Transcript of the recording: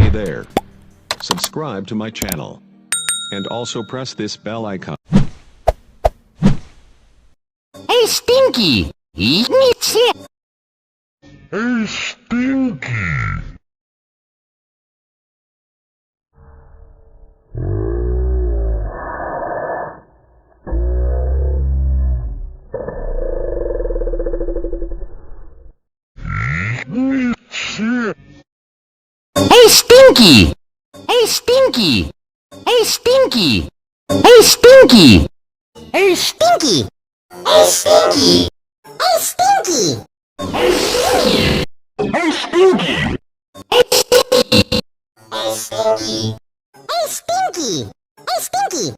Hey there. Subscribe to my channel. And also press this bell icon. Hey, Stinky! Eat me shit! Hey, Stinky! Eat me shit! Hey, Stinky! Hey, Stinky! Hey, Stinky! Hey, Stinky! Hey, Stinky! Hey, Stinky! Hey, Stinky! Hey, Stinky! Hey, Stinky! Hey, Stinky! Hey, Stinky! Hey, Stinky! Hey, Stinky!